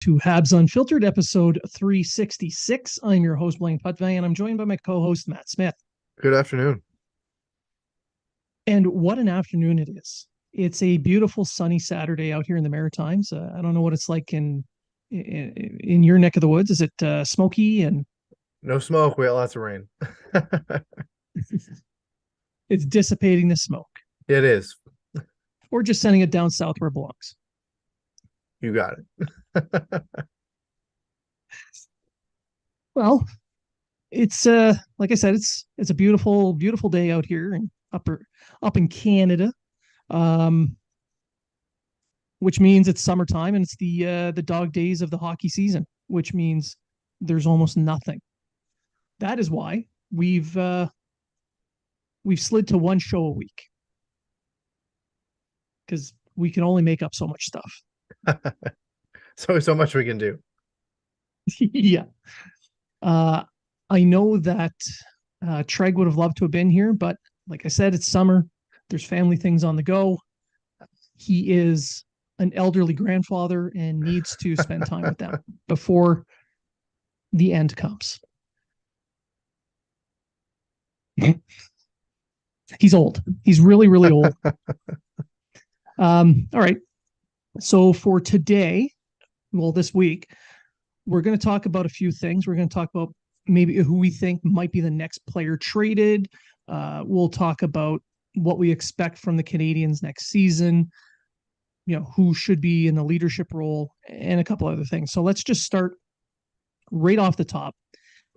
To Habs Unfiltered, episode 366. I'm your host, Blain and I'm joined by my co-host, Matt Smith. Good afternoon. And what an afternoon it is. It's a beautiful sunny Saturday out here in the Maritimes. I don't know what it's like in your neck of the woods. Is it smoky and No smoke. We got lots of rain. it's dissipating the smoke, It is. or just sending it down south where it belongs? You got it. Well, it's like I said, it's a beautiful, beautiful day out here and up in Canada. Um, which means it's summertime and it's the dog days of the hockey season, which means there's almost nothing. That is why we've slid to one show a week because we can only make up so much stuff. So much we can do. Yeah. Uh, I know that Treg would have loved to have been here, but like I said, it's summer. There's family things on the go. He is an elderly grandfather and needs to spend time with them before the end comes. He's old. He's really, really old. All right. So for today, well, this week, we're going to talk about a few things. We're going to talk about maybe who we think might be the next player traded. We'll talk about what we expect from the Canadiens next season, who should be in the leadership role, and a couple other things. So let's just start right off the top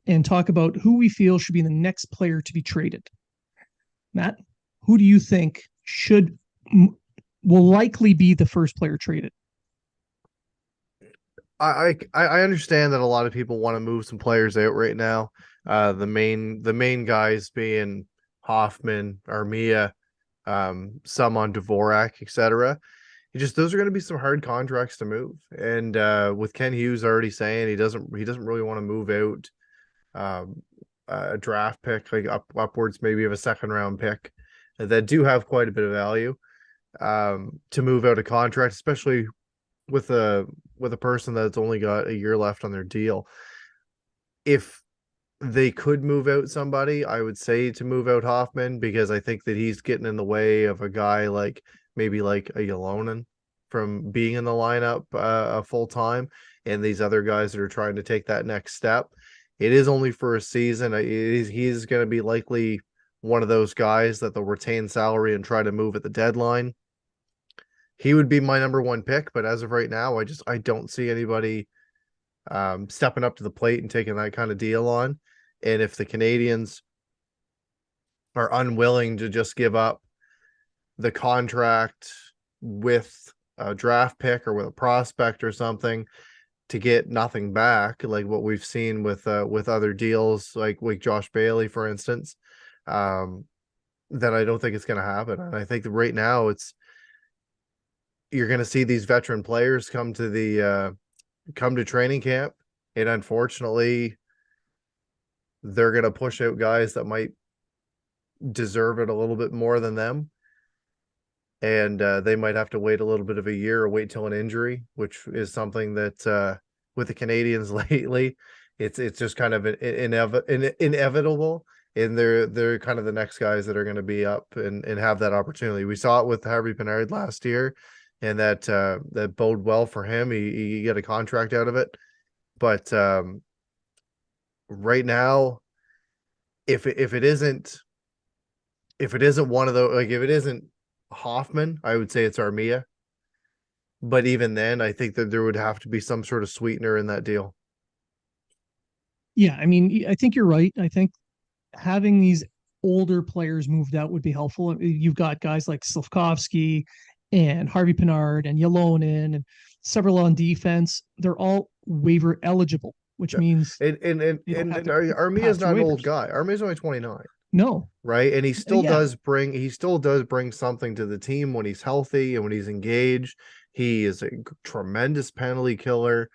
and talk about who we feel should be the next player to be traded. Matt, who do you think will likely be the first player traded? I understand that a lot of people want to move some players out right now. The main guys being Hoffman, Armia, some on Dvorak, etc. Those are going to be some hard contracts to move. And with Ken Hughes already saying he doesn't really want to move out a draft pick, like upwards maybe of a second round pick that do have quite a bit of value, to move out a contract, especially with a person that's only got a year left on their deal. If they could move out somebody, I would say to move out Hoffman, because I think that he's getting in the way of a guy like maybe like a Ylonen from being in the lineup full time, and these other guys that are trying to take that next step. It is only for a season. He's going to be likely one of those guys that they'll retain salary and try to move at the deadline. He would be my number one pick, but as of right now, I don't see anybody stepping up to the plate and taking that kind of deal on. And if the Canadiens are unwilling to just give up the contract with a draft pick or with a prospect or something to get nothing back, like what we've seen with other deals, like with Josh Bailey, for instance, then I don't think it's going to happen. And I think that right now you're going to see these veteran players come to training camp, and unfortunately they're going to push out guys that might deserve it a little bit more than them, and they might have to wait a little bit of a year or wait till an injury, which is something that with the Canadiens lately, it's just kind of inevitable. And they're kind of the next guys that are going to be up and have that opportunity. We saw it with Harvey Pinard last year, and that bode well for him. He got a contract out of it. But right now, if it isn't one of those, like if it isn't Hoffman, I would say it's Armia. But even then, I think that there would have to be some sort of sweetener in that deal. Yeah, I mean, I think you're right. I think having these older players moved out would be helpful. You've got guys like Slafkovsky and Harvey Pinard and Ylonen and several on defense. They're all waiver eligible, which Yeah. means And Armia is not an old guy. Armia is only 29. No. Right. And he still Yeah. does bring something to the team when he's healthy and when he's engaged. He is a tremendous penalty killer.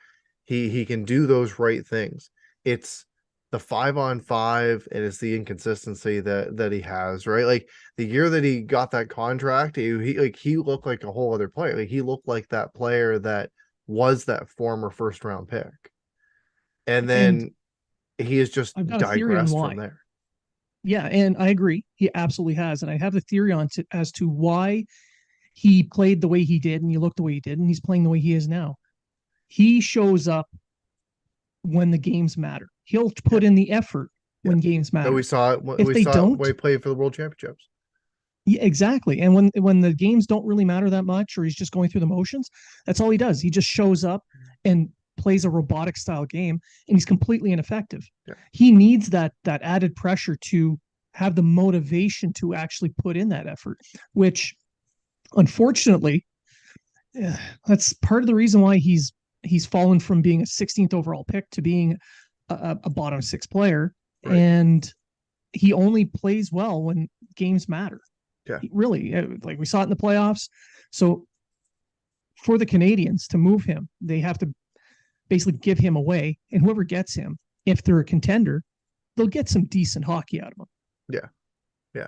He can do those right things. It's the 5-on-5 and it's the inconsistency that he has, right? Like the year that he got that contract, he looked like a whole other player. Like he looked like that player that was that former first round pick. And And then he has just I've got a theory on digressed from why. there. Yeah, and I agree. He absolutely has. And I have the theory as to why he played the way he did and he looked the way he did and he's playing the way he is now. He shows up when the games matter. He'll Yeah. put in the effort Yeah. when games And matter. we saw it when If they don't, he played for the World Championships. yeah, exactly. And when the games don't really matter that much, or he's just going through the motions, that's all he does. He just shows up and plays a robotic style game, and he's completely ineffective. Yeah. He needs that added pressure to have the motivation to actually put in that effort, which unfortunately, that's part of the reason why he's fallen from being a 16th overall pick to being a bottom six player. Right. And he only plays well when games matter. Yeah. Really, like we saw it in the playoffs. So for the Canadiens to move him, they have to basically give him away, and whoever gets him, if they're a contender, they'll get some decent hockey out of him. Yeah. Yeah.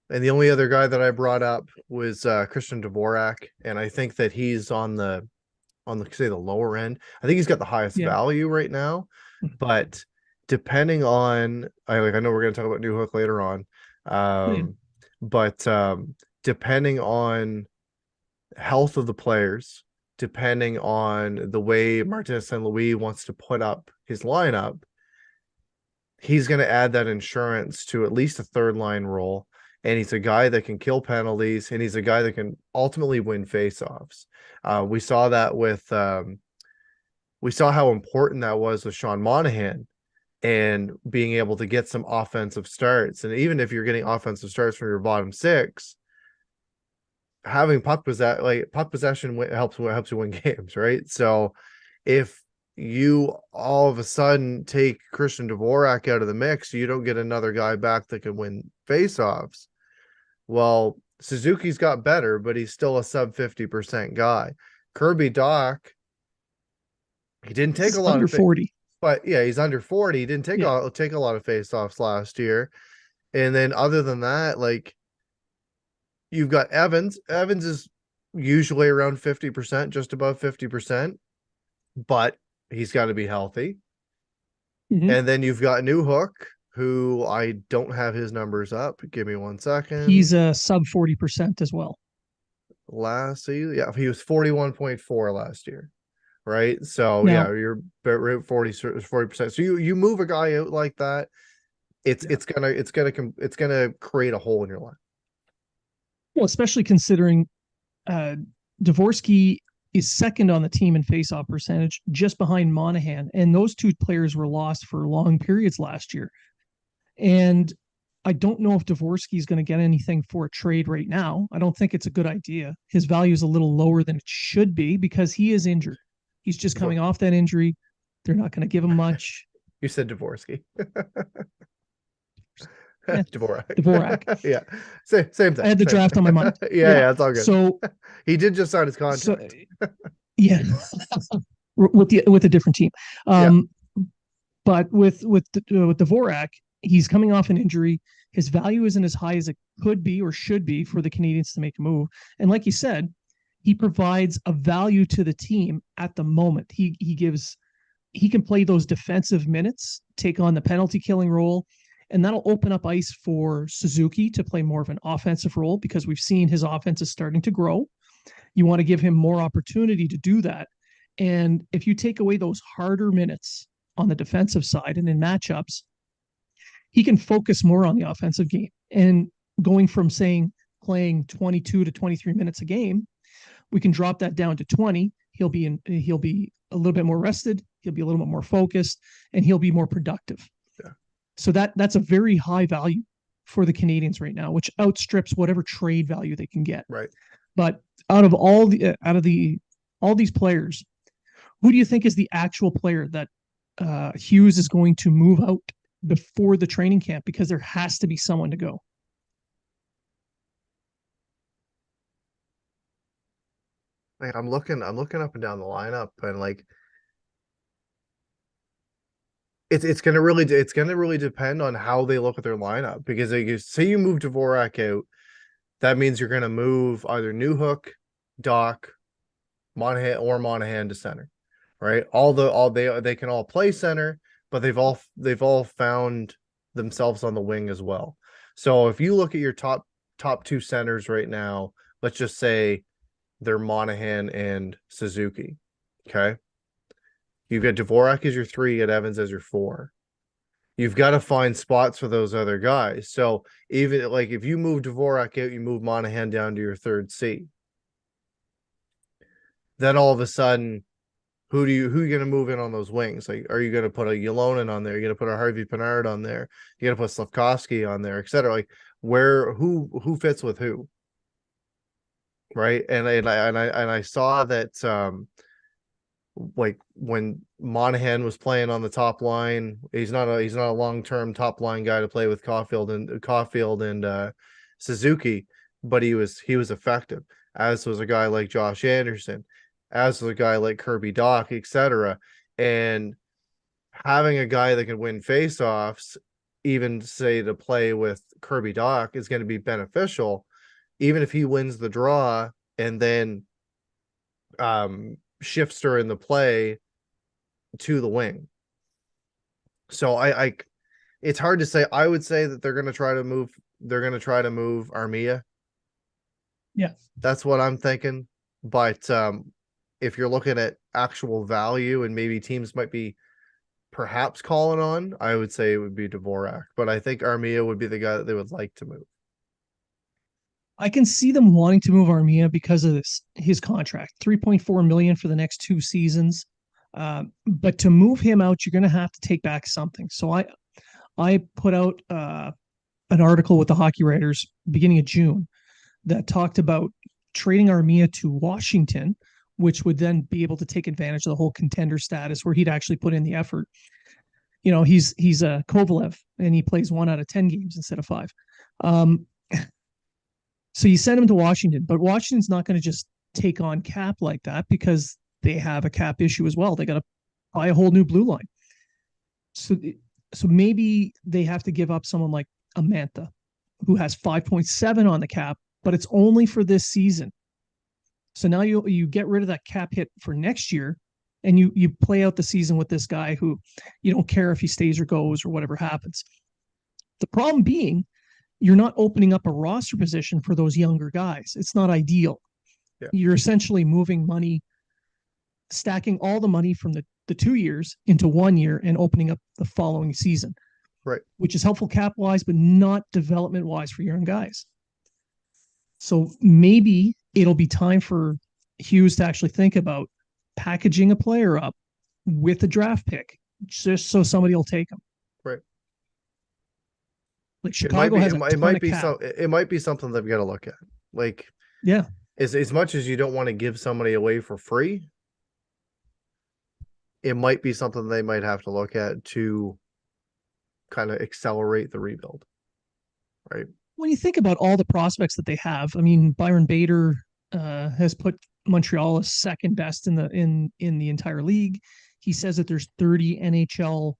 And the only other guy that I brought up was Christian Dvorak, and I think that he's on the say the lower end. I think he's got the highest value right now, but depending on I know we're going to talk about Newhook later on, but depending on health of the players, depending on the way Martin St. Louis wants to put up his lineup, he's going to add that insurance to at least a third line role. And he's a guy that can kill penalties, and he's a guy that can ultimately win faceoffs. We saw that with we saw how important that was with Sean Monahan and being able to get some offensive starts. And even if you're getting offensive starts from your bottom six, having puck possession helps you win games, right? So if you all of a sudden take Christian Dvorak out of the mix, you don't get another guy back that can win faceoffs. Well, Suzuki's got better, but he's still a sub 50% guy. Kirby Dach, he didn't take a lot under of 40. But yeah, he's under 40. He didn't take a lot of faceoffs last year. And then other than that, like you've got Evans. Evans is usually around 50%, just above 50%, but he's got to be healthy. Mm-hmm. And then you've got Newhook, who I don't have his numbers up. Give me 1 second. He's a sub 40% as well. Last season, yeah, he was 41.4 last year, right? So now, you're 40%. So you move a guy out like that, it's gonna create a hole in your line. Well, especially considering Dvorsky is second on the team in faceoff percentage, just behind Monahan, and those two players were lost for long periods last year. And I don't know if Dvorsky is going to get anything for a trade right now. I don't think it's a good idea. His value is a little lower than it should be because he is injured. He's just coming off that injury. They're not going to give him much. You said Dvorsky. Dvorak. Yeah. Same thing. I had the draft on my mind. Yeah, it's all good. So he did just sign his contract. Yeah. with a different team. But with Dvorak, he's coming off an injury. His value isn't as high as it could be or should be for the Canadiens to make a move. And like you said, he provides a value to the team at the moment. He can play those defensive minutes, take on the penalty killing role, and that'll open up ice for Suzuki to play more of an offensive role because we've seen his offense is starting to grow. You want to give him more opportunity to do that. And if you take away those harder minutes on the defensive side and in matchups, he can focus more on the offensive game. And going from playing 22 to 23 minutes a game, we can drop that down to 20. He'll be a little bit more rested. He'll be a little bit more focused, and he'll be more productive. Yeah. So that's a very high value for the Canadiens right now, which outstrips whatever trade value they can get. Right. But out of all these players, who do you think is the actual player that Hughes is going to move out before the training camp? Because there has to be someone to go. Like I'm looking up and down the lineup, and like it's gonna really depend on how they look at their lineup. Because like, say you move Dvorak out, that means you're gonna move either Newhook, Dach, Monahan to center, right? All they can all play center, but they've all found themselves on the wing as well. So if you look at your top two centers right now, let's just say they're Monahan and Suzuki. Okay. You've got Dvorak as your three, you got Evans as your four. You've got to find spots for those other guys. So even like if you move Dvorak out, you move Monahan down to your third C. Then all of a sudden, who are you going to move in on those wings? Like, are you going to put a Ylonen on there? You're going to put a Harvey Pinard on there. You're going to put Slavkovsky on there, etc. Like, who fits with who, right? And I saw that like when Monahan was playing on the top line, he's not a long-term top line guy to play with Caulfield and Suzuki, but he was effective, as was a guy like Josh Anderson, as was a guy like Kirby Dach, etc. And having a guy that can win faceoffs, even say to play with Kirby Dach, is going to be beneficial, even if he wins the draw and then shifts her in the play to the wing. So I it's hard to say. I would say that they're going to try to move Armia. Yeah. That's what I'm thinking. But if you're looking at actual value and maybe teams might be perhaps calling on, I would say it would be Dvorak. But I think Armia would be the guy that they would like to move. I can see them wanting to move Armia because of his contract, 3.4 million for the next 2 seasons. But to move him out, you're going to have to take back something. So I put out an article with the Hockey Writers beginning of June that talked about trading Armia to Washington, which would then be able to take advantage of the whole contender status where he'd actually put in the effort. You know, he's a Kovalev and he plays 1 out of 10 games instead of 5. So you send him to Washington, but Washington's not going to just take on cap like that because they have a cap issue as well. They got to buy a whole new blue line. So maybe they have to give up someone like Amantha, who has 5.7 on the cap, but it's only for this season. So now you get rid of that cap hit for next year, and you play out the season with this guy who you don't care if he stays or goes or whatever happens. The problem being, you're not opening up a roster position for those younger guys. It's not ideal. Yeah. You're essentially moving money, stacking all the money from the 2 years into 1 year and opening up the following season. Right. Which is helpful cap wise, but not development wise for young guys. So maybe it'll be time for Hughes to actually think about packaging a player up with a draft pick just so somebody will take him. Right. Like Chicago has it might be something they've got to look at. Like, yeah, as much as you don't want to give somebody away for free, it might be something they might have to look at to kind of accelerate the rebuild. Right. When you think about all the prospects that they have, I mean, Byron Bader has put Montreal as second best in the entire league. He says that there's 30 NHL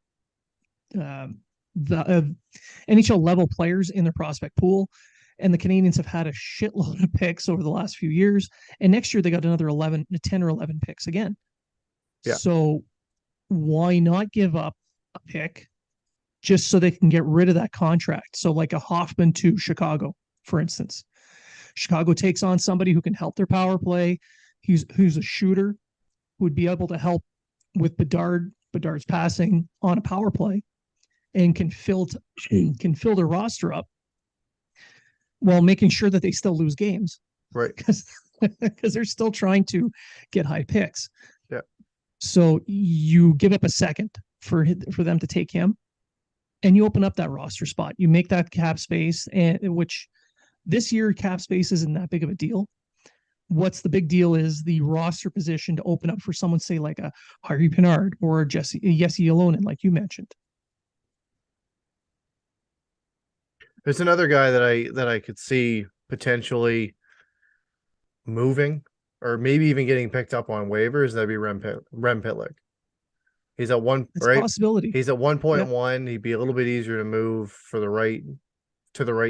NHL level players in their prospect pool, and the Canadiens have had a shitload of picks over the last few years. And next year they got another 10 or 11 picks again. Yeah. So why not give up a pick just so they can get rid of that contract? So like a Hoffman to Chicago, for instance. Chicago takes on somebody who can help their power play, who's a shooter, who would be able to help with Bedard's passing on a power play, and can fill their roster up while making sure that they still lose games. Right. Because they're still trying to get high picks. Yeah. So you give up a second for them to take him, and you open up that roster spot. You make that cap space, and which this year cap space isn't that big of a deal. What's the big deal is the roster position to open up for someone, say like a Harvey Pinard or Jesse Ylonen, like you mentioned. There's another guy that I could see potentially moving or maybe even getting picked up on waivers. That'd be Rem Pitlick. He's at one, it's right? A possibility. He's at 1.1. He'd be a little bit easier to move for the right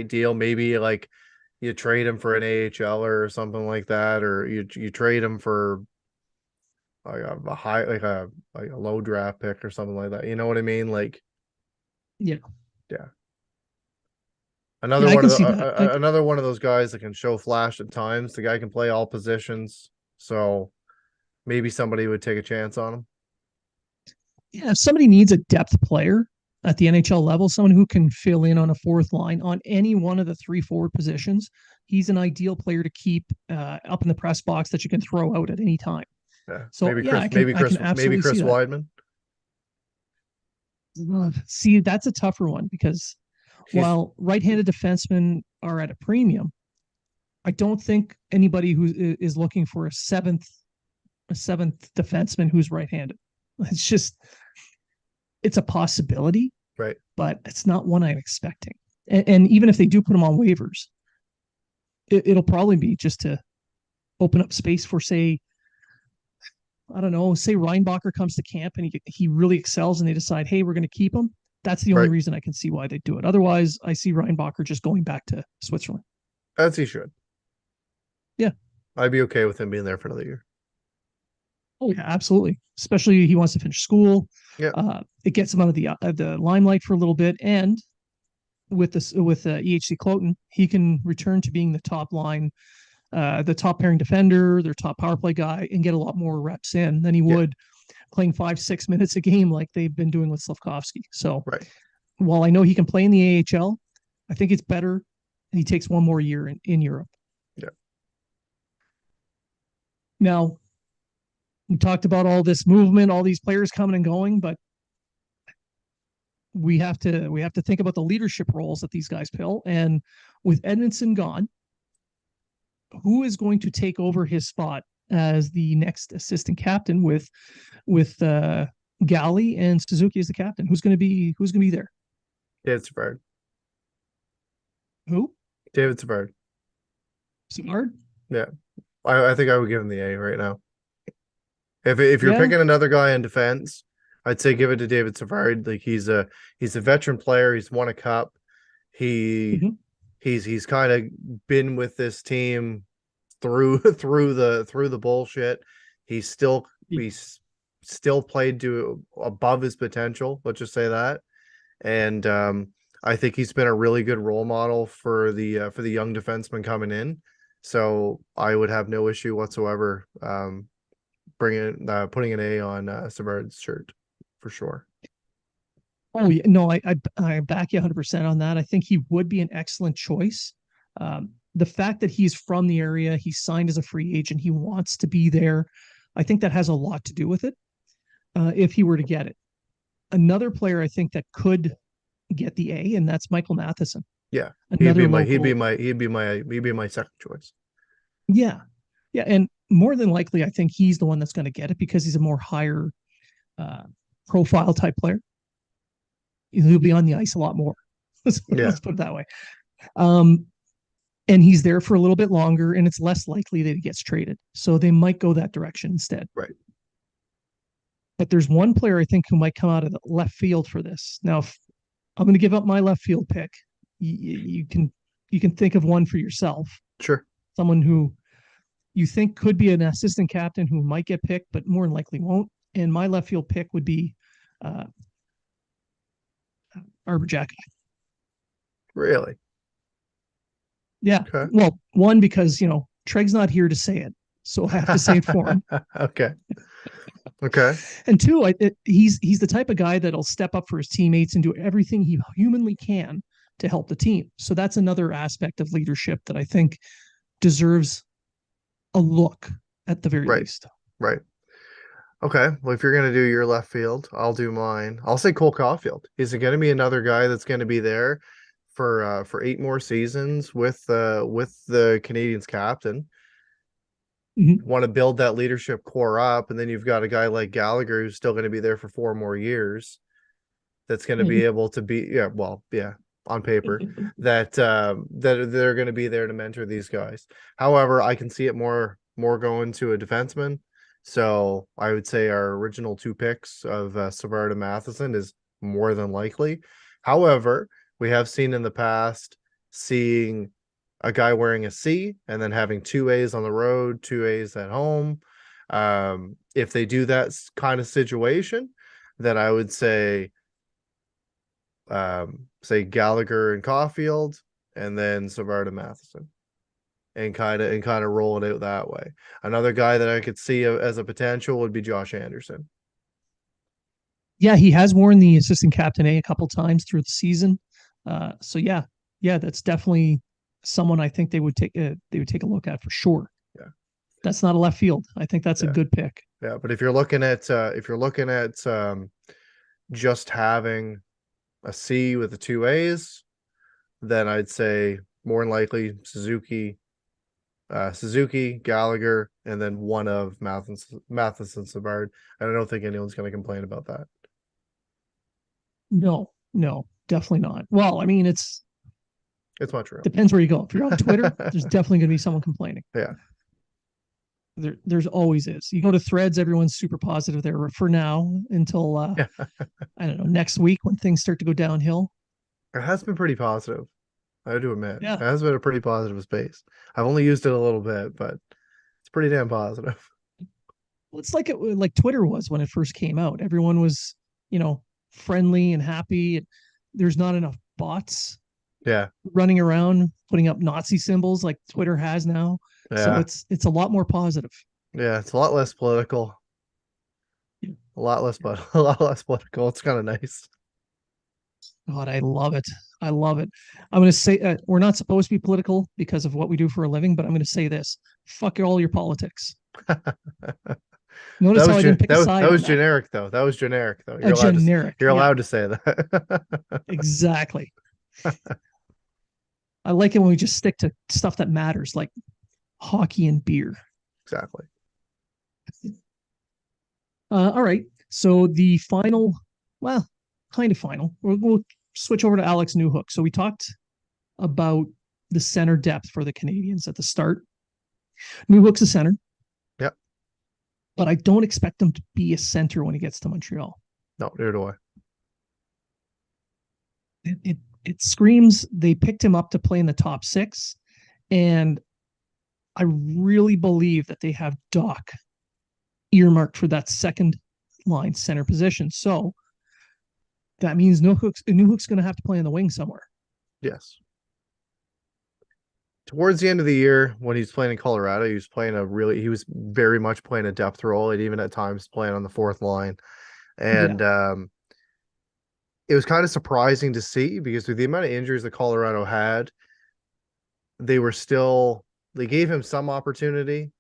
deal. Maybe like you trade him for an AHL or something like that, or you trade him for a high, like a low draft pick or something like that. You know what I mean? Like, Yeah. yeah, Yeah, I can see that. another one of those guys that can show flash at times. The guy can play all positions, so maybe somebody would take a chance on him. Yeah, if somebody needs a depth player at the NHL level, someone who can fill in on a fourth line on any one of the three forward positions, he's an ideal player to keep up in the press box that you can throw out at any time. Yeah, So yeah, I can maybe absolutely see Chris that. Weidman. See, that's a tougher one because He's while right-handed defensemen are at a premium, I don't think anybody who is looking for a seventh defenseman who's right-handed. It's just it's a possibility, right, but it's not one I'm expecting. And even if they do put him on waivers, it'll probably be just to open up space for, say, I don't know, say Reinbacher comes to camp and he really excels and they decide, hey, we're going to keep him. That's the only right. reason I can see why they do it. Otherwise, I see Reinbacher just going back to Switzerland. As he should. Yeah. I'd be okay with him being there for another year. Oh yeah, absolutely. Especially he wants to finish school. Yeah, It gets him out of the limelight for a little bit, and with this with EHC Cloten, he can return to being the top line, the top pairing defender, their top power play guy, and get a lot more reps in than he yeah, would playing 5-6 minutes a game like they've been doing with Slavkovsky. So right. while I know he can play in the AHL, I think it's better he takes one more year in Europe. Yeah. Now, we talked about all this movement, all these players coming and going, but we have to think about the leadership roles that these guys fill. And with Edmondson gone, who is going to take over his spot as the next assistant captain with Galley and Suzuki as the captain? Who's going to be there? David Savard. Who? David Savard. Savard? Yeah. I think I would give him the A right now. If you're Yeah. picking another guy in defense, I'd say give it to David Savard. Like he's a veteran player. He's won a cup. He Mhm. he's kind of been with this team through through the bullshit. He's still played to above his potential. Let's just say that. And I think he's been a really good role model for the young defenseman coming in. So I would have no issue whatsoever putting an A on Savard's shirt for sure. Oh yeah, no, I back you 100% on that. I think he would be an excellent choice. The fact that he's from the area, he's signed as a free agent, he wants to be there. I think that has a lot to do with it. If he were to get it, another player I think that could get the A, and that's Michael Matheson. Yeah, Another local. he'd be my second choice. Yeah, yeah, and more than likely, I think he's the one that's going to get it because he's a more higher uh, profile type player. He'll be on the ice a lot more. Yeah, Let's put it that way. Um, and he's there for a little bit longer, and it's less likely that he gets traded. So they might go that direction instead. right. But there's one player I think who might come out of the left field for this. Now, if I'm going to give up my left field pick, you can think of one for yourself. Sure. Someone who you think could be an assistant captain who might get picked, but more than likely won't. And my left field pick would be Arbor Jack. Really? Yeah. Okay. Well, one, because, Treg's not here to say it. So I have to say it for him. Okay. Okay. And two, he's the type of guy that'll step up for his teammates and do everything he humanly can to help the team. So that's another aspect of leadership that I think deserves a look at the very Right. least. Right. Okay. Well, if you're gonna do your left field, I'll do mine. I'll say Cole Caulfield. He's gonna be another guy that's gonna be there for 8 more seasons with the Canadiens captain. Mhm. Want to build that leadership core up, and then you've got a guy like Gallagher who's still going to be there for 4 more years. That's going to be able to be on paper that they're going to be there to mentor these guys. However, I can see it more going to a defenseman. So I would say our original 2 picks of Savard and Matheson is more than likely. However, we have seen in the past seeing a guy wearing a C and then having 2 A's on the road, 2 A's at home. if they do that kind of situation, then I would say Gallagher and Caulfield, and then Savard and Matheson, and kind of roll it out that way. Another guy that I could see as a potential would be Josh Anderson. Yeah, he has worn the assistant captain a couple times through the season. So yeah, that's definitely someone I think they would take a look at for sure. Yeah, that's not a left field. I think that's a good pick. Yeah, but if you're looking at just having a C with the two A's, then I'd say more than likely Suzuki, Gallagher, and then one of Matheson, Savard. And I don't think anyone's going to complain about that. No, definitely not. Well, I mean, it's much room. Depends where you go. If you're on Twitter, there's definitely going to be someone complaining. Yeah. There's always is. You go to Threads, everyone's super positive there for now until I don't know, next week when things start to go downhill. It has been pretty positive. I do admit. Yeah. It has been a pretty positive space. I've only used it a little bit, but it's pretty damn positive. Well, it's like Twitter was when it first came out. Everyone was, friendly and happy. There's not enough bots running around putting up Nazi symbols like Twitter has now. So it's a lot more positive. Yeah, it's a lot less political. A lot less political. It's kind of nice. God, I love it. I'm going to say we're not supposed to be political because of what we do for a living, but I'm going to say this: fuck all your politics. Notice how I didn't pick a side. That was generic, though. That was generic, though. You're allowed to say that. Exactly. I like it when we just stick to stuff that matters, like hockey and beer. Exactly. All right. So the final, well, kind of final. We'll switch over to Alex Newhook. So we talked about the center depth for the Canadiens at the start. Newhook's a center. Yep. But I don't expect him to be a center when he gets to Montreal. No, neither do I. It screams they picked him up to play in the top six, and I really believe that they have Doc earmarked for that second line center position. So that means Newhook's going to have to play in the wing somewhere. Yes. Towards the end of the year, when he's playing in Colorado, he was very much playing a depth role, and even at times playing on the fourth line. And it was kind of surprising to see, because with the amount of injuries that Colorado had, they gave him some opportunity,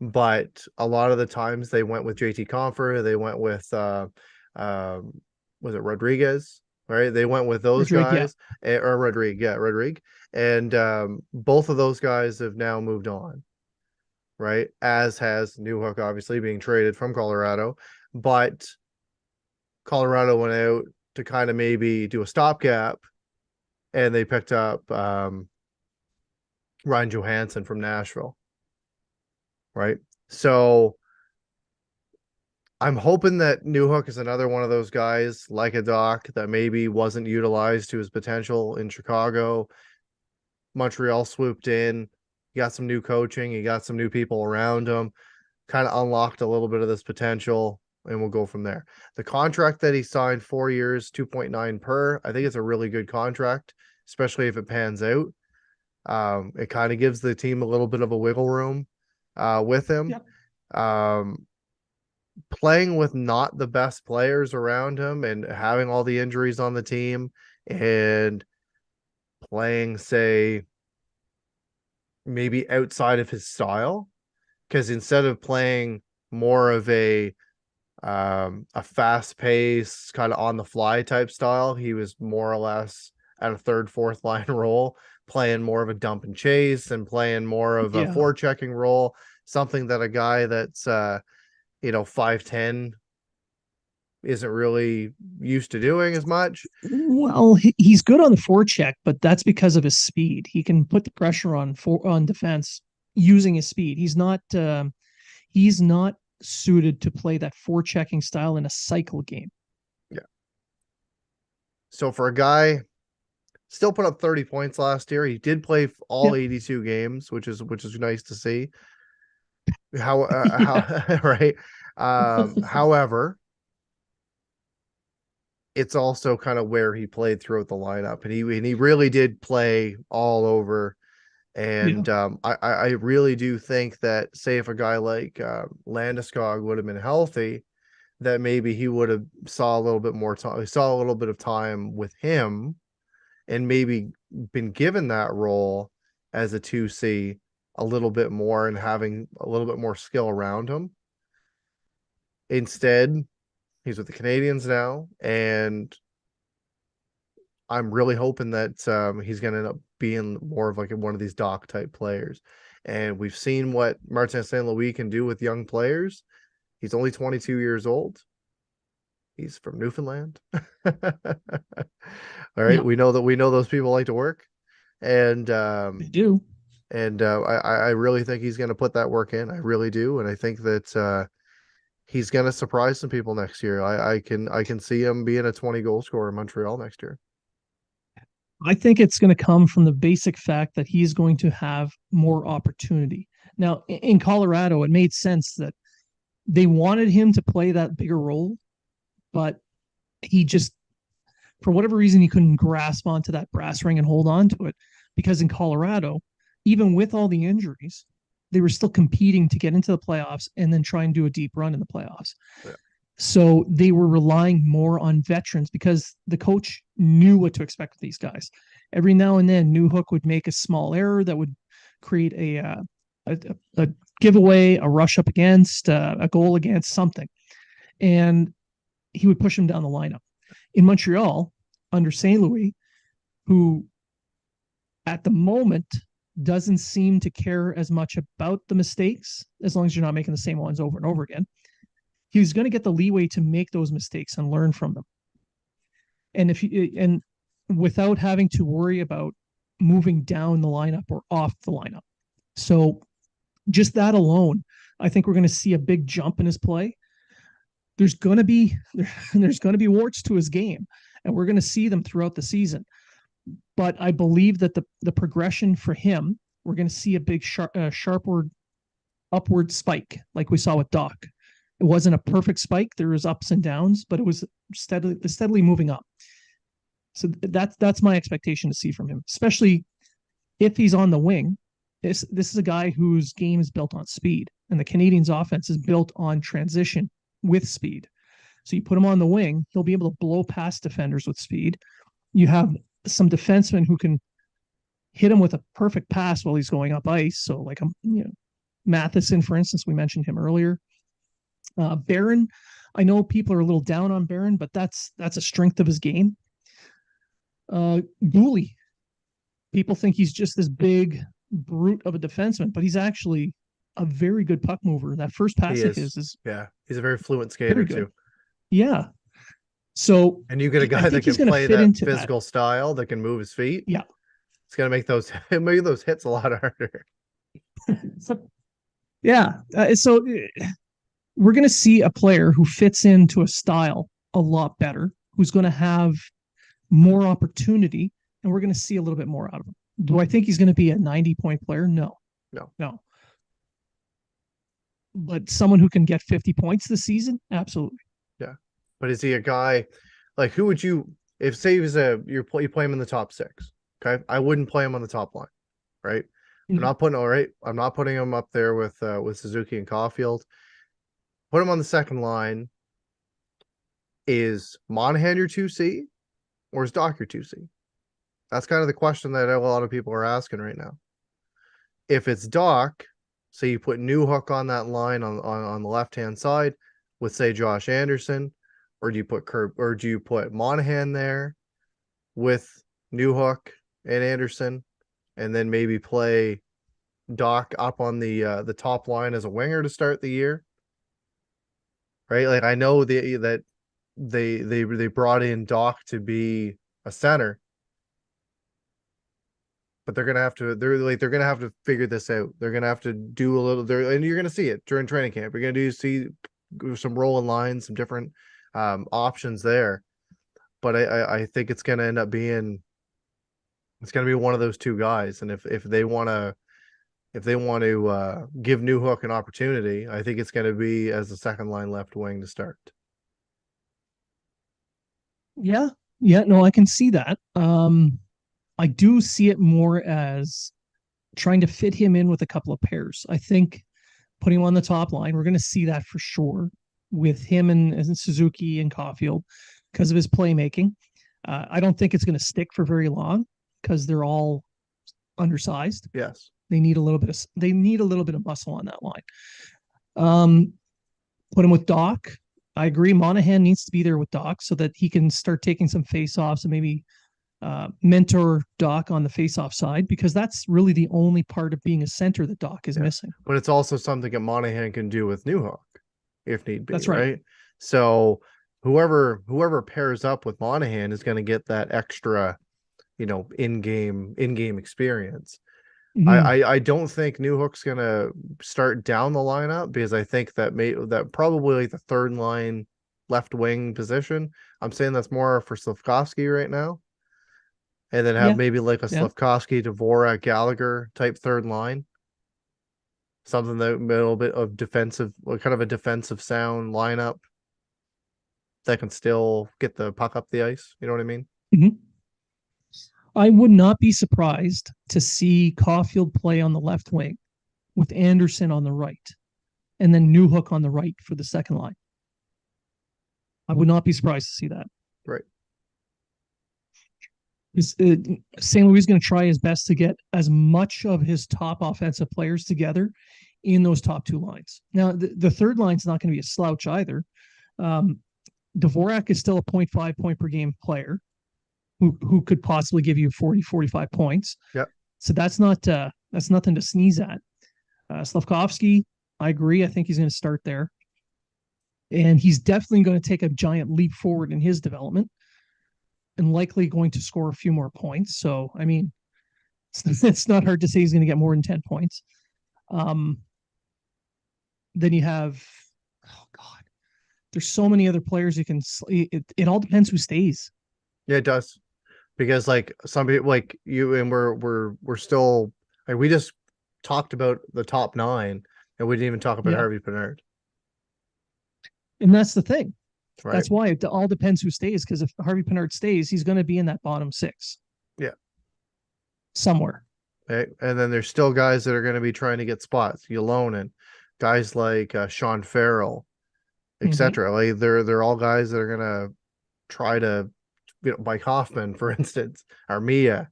but a lot of the times they went with JT Compher, they went with was it Rodriguez, right? They went with those guys, or Rodrigue, and both of those guys have now moved on, right? As has Newhook, obviously being traded from Colorado, but Colorado went out to kind of maybe do a stopgap, and they picked up Ryan Johansson from Nashville, right? So I'm hoping that Newhook is another one of those guys like a Doc that maybe wasn't utilized to his potential in Chicago. Montreal swooped in, he got some new coaching, he got some new people around him, kind of unlocked a little bit of this potential, and we'll go from there. The contract that he signed, 4 years, 2.9 per, I think it's a really good contract, especially if it pans out. It kind of gives the team a little bit of a wiggle room with him. Yep. Playing with not the best players around him and having all the injuries on the team, and playing, say, maybe outside of his style, because instead of playing more of a fast pace kind of on the fly type style, he was more or less at a third, fourth line role, playing more of a dump and chase and playing more of a forechecking role, something that a guy that's 5'10" isn't really used to doing as much. Well, he's good on the forecheck, but that's because of his speed. He can put the pressure on defense using his speed. He's not suited to play that forechecking style in a cycle game. Yeah. So for a guy, still put up 30 points last year. He did play all 82 games, which is nice to see. How right? However, it's also kind of where he played throughout the lineup, and he really did play all over. Yeah. And I really do think that, say, if a guy like Landeskog would have been healthy, that maybe he would have saw a little bit more time, saw a little bit of time with him, and maybe been given that role as a 2C a little bit more and having a little bit more skill around him. Instead, he's with the Canadiens now, and I'm really hoping that he's going to end up being more of like one of these Doc type players. And we've seen what Martin St. Louis can do with young players. He's only 22 years old. He's from Newfoundland. All right, Yeah, we know those people like to work, and they do. I really think he's going to put that work in. I really do, and I think that he's going to surprise some people next year. I can see him being a 20 goal scorer in Montreal next year. I think it's going to come from the basic fact that he's going to have more opportunity. Now, in Colorado, it made sense that they wanted him to play that bigger role, but he just, for whatever reason, he couldn't grasp onto that brass ring and hold on to it. Because in Colorado, even with all the injuries, they were still competing to get into the playoffs and then try and do a deep run in the playoffs. Yeah. So they were relying more on veterans because the coach knew what to expect with these guys. Every now and then, Newhook would make a small error that would create a giveaway, a rush up against, a goal against, something, and he would push him down the lineup. In Montreal, under St. Louis, who at the moment doesn't seem to care as much about the mistakes as long as you're not making the same ones over and over again. He's going to get the leeway to make those mistakes and learn from them. And if you, and without having to worry about moving down the lineup or off the lineup. So just that alone, I think we're going to see a big jump in his play. There's going to be there's going to be warts to his game, and we're going to see them throughout the season. But I believe that the progression for him, we're going to see a big sharpward upward spike like we saw with Doc. It wasn't a perfect spike. There was ups and downs, but it was steadily moving up. So that's my expectation to see from him, especially if he's on the wing. This is a guy whose game is built on speed, and the Canadiens' offense is built on transition with speed. So you put him on the wing, he'll be able to blow past defenders with speed. You have some defensemen who can hit him with a perfect pass while he's going up ice. So like Matheson, for instance, we mentioned him earlier. Barron, I know people are a little down on Barron, but that's a strength of his game. Gooley, people think he's just this big brute of a defenseman, but he's actually a very good puck mover. That first pass of his is yeah, he's a very fluent skater too. Yeah. So and you get a guy that can play that physical style that can move his feet. Yeah, it's gonna make those hits a lot harder. Yeah. So we're going to see a player who fits into a style a lot better, who's going to have more opportunity, and we're going to see a little bit more out of him. Do I think he's going to be a 90-point player? No. But someone who can get 50 points this season? Absolutely. Yeah. But is he a guy, like, who would you, if say he was you play him in the top 6, okay? I wouldn't play him on the top line, right? I'm not putting him up there with Suzuki and Caulfield. Put him on the second line. Is Monahan your 2C, or is Doc your 2C? That's kind of the question that a lot of people are asking right now. If it's Doc, say you put Newhook on that line on the left-hand side with, say, Josh Anderson, or do you put Monahan there with Newhook and Anderson, and then maybe play Doc up on the top line as a winger to start the year? Right? Like, I know that they brought in Doc to be a center, but they're gonna have to figure this out. They're gonna have to do a little there, and you're gonna see it during training camp. You're gonna see some rolling lines, some different options there. But I think it's gonna end up being one of those two guys. And if they want to if they want to give Newhook an opportunity, I think it's going to be as a second line left wing to start. Yeah. Yeah. No, I can see that. I do see it more as trying to fit him in with a couple of pairs. I think putting him on the top line, we're going to see that for sure with him and Suzuki and Caulfield because of his playmaking. I don't think it's going to stick for very long because they're all undersized. Yes. They need a little bit of muscle on that line. Put him with Doc. I agree. Monahan needs to be there with Doc so that he can start taking some face-offs and maybe mentor Doc on the face-off side, because that's really the only part of being a center that Doc is missing. But it's also something that Monahan can do with Newhook if need be. That's right. So whoever pairs up with Monahan is going to get that extra, in-game experience. I don't think Newhook's gonna start down the lineup, because I think that probably like the third line left wing position. I'm saying that's more for Slafkovsky right now, and then have maybe like a Slafkovsky, Dvorak, Gallagher type third line. Something that a little bit of defensive, kind of a defensive sound lineup that can still get the puck up the ice. You know what I mean? Mm-hmm. I would not be surprised to see Caulfield play on the left wing with Anderson on the right, and then Newhook on the right for the second line. I would not be surprised to see that. Right. St. Louis is going to try his best to get as much of his top offensive players together in those top two lines. Now, the third line's not going to be a slouch either. Dvorak is still a 0.5 point per game player who could possibly give you 40, 45 points. Yep. So that's nothing to sneeze at. Slafkovsky, I agree. I think he's going to start there. And he's definitely going to take a giant leap forward in his development and likely going to score a few more points. So, I mean, it's not hard to say he's going to get more than 10 points. Then you have, oh God, there's so many other players you can, it all depends who stays. Yeah, it does. Because like some people like you and we're still like, we just talked about the top 9 and we didn't even talk about Harvey Pinard. And that's the thing. Right. That's why it all depends who stays, because if Harvey Pinard stays, he's going to be in that bottom 6. Yeah. Somewhere. Okay. And then there's still guys that are going to be trying to get spots. Yolonen, guys like Sean Farrell, etc. Like they're all guys that are going to try to, Mike Hoffman, for instance, Armia,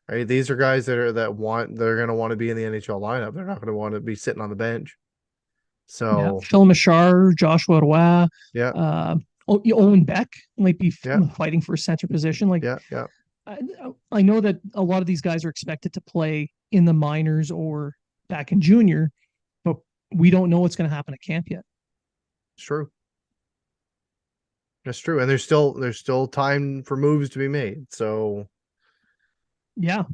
right? These are guys that are going to want to be in the NHL lineup. They're not going to want to be sitting on the bench. So Phil Machar, Joshua Roy, Owen Beck might be fighting for a center position. Like, I know that a lot of these guys are expected to play in the minors or back in junior, but we don't know what's going to happen at camp yet. It's true. That's true. And there's still time for moves to be made. So Ken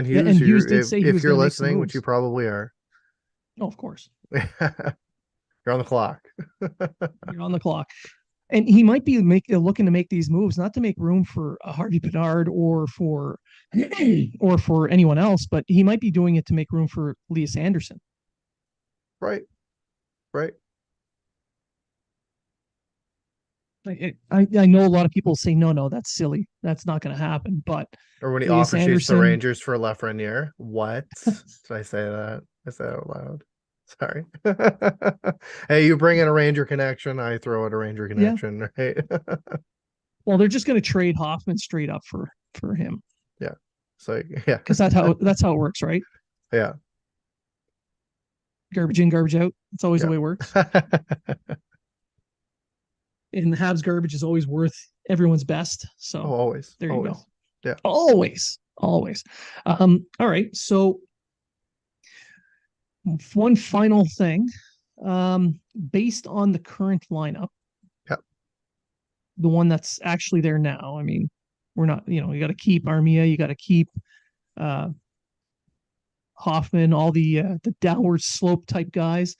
Hughes, and Hughes did say if you're listening, which you probably are. Oh, of course. You're on the clock. You're on the clock. And he might be looking to make these moves, not to make room for Harvey Pinard or for anyone else, but he might be doing it to make room for Elias Anderson. Right. I know a lot of people say, no, that's silly. That's not going to happen. But or when he offers you the Rangers for Lafreniere, what? Did I say that? I said it out loud. Sorry. Hey, you bring in a Ranger connection, I throw out a Ranger connection, right? Well, they're just going to trade Hoffman straight up for him. Yeah. So because that's how it works, right? Yeah. Garbage in, garbage out. It's always the way it works. And the Habs garbage is always worth everyone's best. So always. There you go. Yeah. Always. All right. So one final thing. Based on the current lineup, the one that's actually there now. I mean, we're not, you got to keep Armia, you got to keep Hoffman, all the downward slope type guys.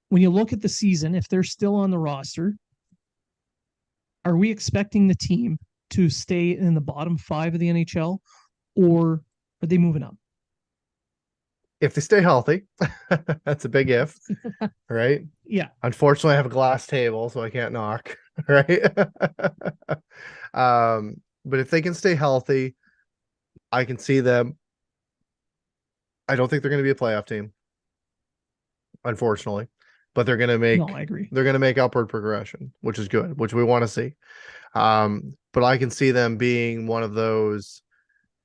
When you look at the season, if they're still on the roster, are we expecting the team to stay in the bottom 5 of the NHL, or are they moving up? if they stay healthy, that's a big if, right? Yeah. Unfortunately, I have a glass table, so I can't knock, right? But if they can stay healthy, I can see them. I don't think they're going to be a playoff team, unfortunately, but No, I agree. they're going to make upward progression, which is good, which we want to see. But I can see them being one of those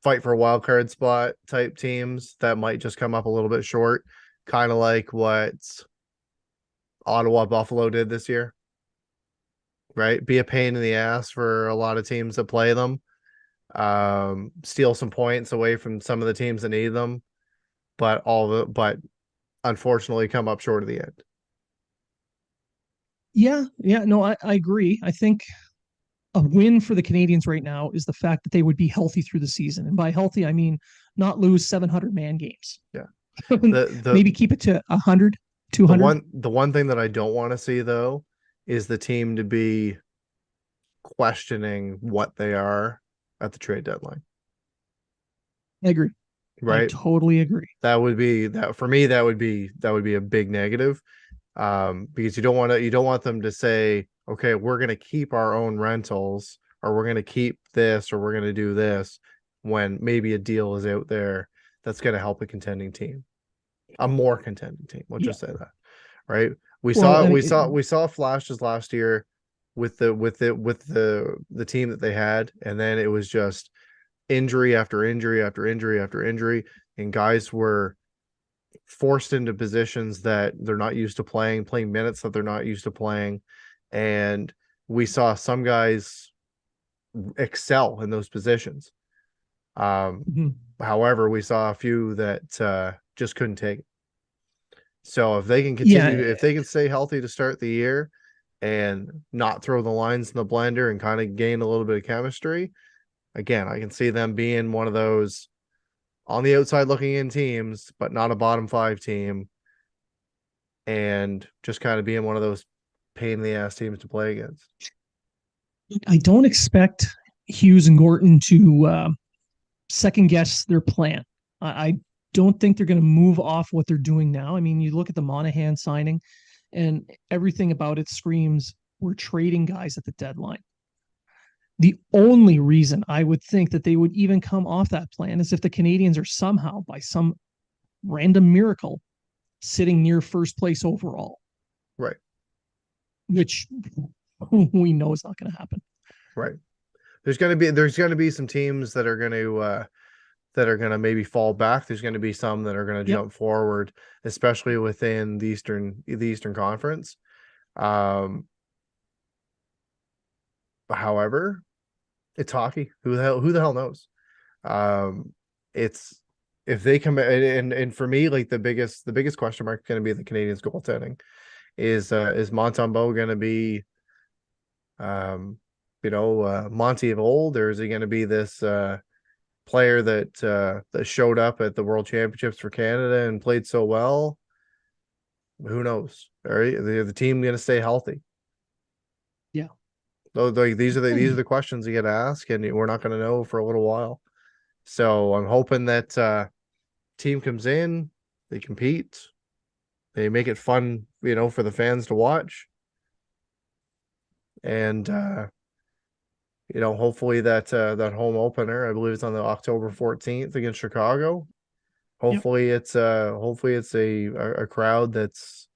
fight for a wild card spot type teams that might just come up a little bit short, kind of like what Ottawa Buffalo did this year, right? Be a pain in the ass for a lot of teams that play them. Steal some points away from some of the teams that need them, but unfortunately come up short of the end. Yeah, no, I agree. I think a win for the Canadiens right now is the fact that they would be healthy through the season. And by healthy, I mean not lose 700 man games. Yeah. Maybe keep it to 100, 200. The one thing that I don't want to see though is the team to be questioning what they are at the trade deadline. I agree. I Right? totally agree. That would be that for me, that would be a big negative. Because you don't want them to say, okay, we're gonna keep our own rentals, or we're gonna keep this, or we're gonna do this, when maybe a deal is out there that's gonna help a contending team, a more contending team. Let's Yeah. just say that, right? Well, I We saw flashes last year with the team that they had, and then it was just injury after injury after injury after injury, and guys were forced into positions that they're not used to playing minutes that they're not used to playing. And we saw some guys excel in those positions. mhm. However, we saw a few that just couldn't take it. So if they can Yeah, continue, if they can stay healthy to start the year and not throw the lines in the blender and kind of gain a little bit of chemistry, again, I can see them being one of those on the outside looking in teams, but not a bottom five team, and just kind of being one of those pain in the ass teams to play against. I don't expect Hughes and Gorton to second guess their plan. I don't think they're going to move off what they're doing now. I mean, you look at the Monahan signing, and everything about it screams we're trading guys at the deadline. The only reason I would think that they would even come off that plan is if the Canadiens are somehow, by some random miracle, sitting near first place overall. Right. Which we know is not going to happen. Right. There's going to be some teams that are going to maybe fall back. There's going to be some that are going to jump forward, especially within the Eastern Conference. However, it's hockey. Who the hell knows? It's if they come and for me, like the biggest question mark is going to be the Canadiens goaltending. Is Montembeault going to be Monty of old, or is he going to be this player that showed up at the World Championships for Canada and played so well? Who knows? All right, the team going to stay healthy? Yeah. So like these are the questions you get to ask, and we're not going to know for a little while. So I'm hoping that team comes in, they compete, they make it fun, for the fans to watch, and hopefully that home opener, I believe it's on the October 14th against Chicago. Hopefully it's a crowd that's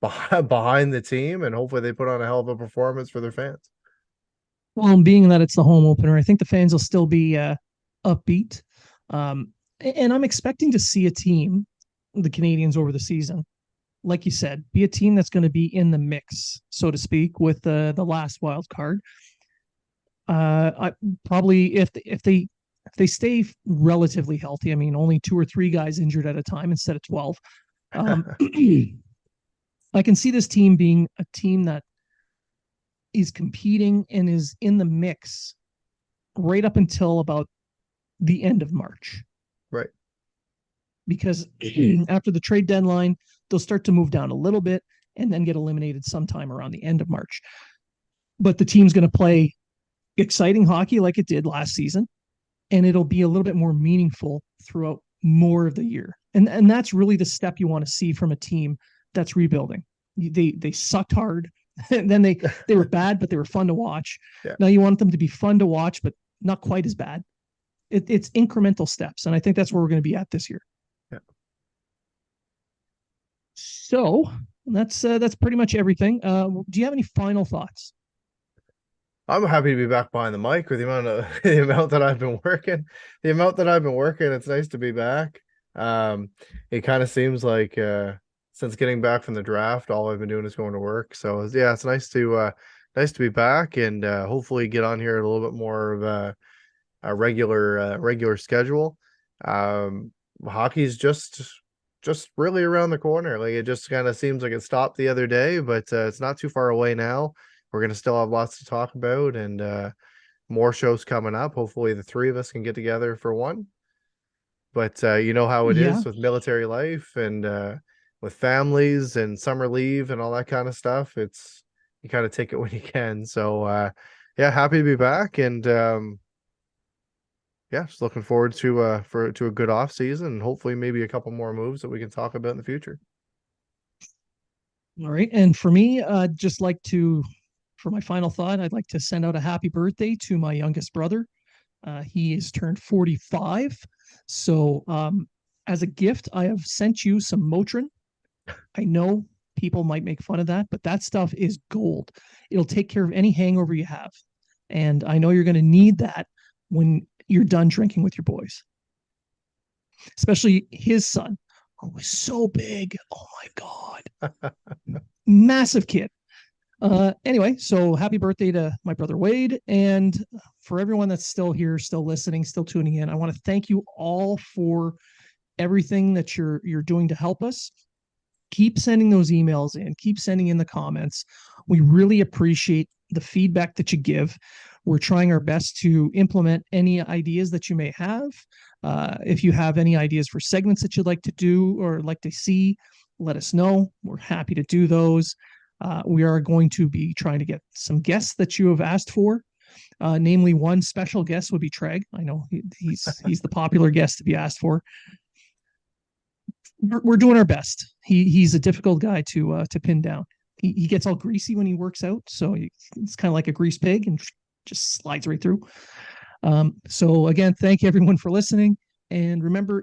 behind the team, and hopefully they put on a hell of a performance for their fans. Well, being that it's the home opener, I think the fans will still be upbeat. And I'm expecting to see a team, the Canadiens over the season, like you said, be a team that's going to be in the mix, so to speak, with the last wild card. I probably if they stay relatively healthy, I mean, only 2 or 3 guys injured at a time instead of 12. I can see this team being a team that is competing and is in the mix right up until about the end of March. Right. Because after the trade deadline, they'll start to move down a little bit and then get eliminated sometime around the end of March. But the team's going to play exciting hockey like it did last season, and it'll be a little bit more meaningful throughout more of the year. And that's really the step you want to see from a team that's rebuilding. They sucked hard, and then they were bad, but they were fun to watch. Yeah. Now you want them to be fun to watch, but not quite as bad. It's incremental steps, and I think that's where we're going to be at this year. Yeah. So that's pretty much everything. Do you have any final thoughts? I'm happy to be back behind the mic with the amount of the amount that I've been working. The amount that I've been working, it's nice to be back. It kind of seems like since getting back from the draft, all I've been doing is going to work. So yeah, it's nice to be back and hopefully get on here at a little bit more of a regular schedule. Hockey's just really around the corner. Like it just kind of seems like it stopped the other day, but it's not too far away now. We're gonna still have lots to talk about and more shows coming up. Hopefully the three of us can get together for one. But you know how it Yeah, is with military life and with families and summer leave and all that kind of stuff. It's you kind of take it when you can. So yeah, happy to be back and yeah, just looking forward to a good off season and hopefully maybe a couple more moves that we can talk about in the future. all right. And for me, just like to for my final thought, I'd like to send out a happy birthday to my youngest brother. He has turned 45. So, as a gift, I have sent you some Motrin. I know people might make fun of that, but that stuff is gold. It'll take care of any hangover you have. And I know you're going to need that when you're done drinking with your boys, especially his son, who was so big. Oh my God. Massive kid. Anyway, so happy birthday to my brother Wade. And for everyone that's still here, still listening, still tuning in, I want to thank you all for everything that you're doing to help us. Keep sending those emails in, keep sending in the comments. We really appreciate the feedback that you give. We're trying our best to implement any ideas that you may have. If you have any ideas for segments that you'd like to do or like to see, let us know. We're happy to do those. We are going to be trying to get some guests that you have asked for. Namely, one special guest would be Treg. I know he's the popular guest to be asked for. We're doing our best. He's a difficult guy to pin down. He gets all greasy when he works out, so it's kind of like a grease pig and just slides right through. So again, thank you everyone for listening, and remember,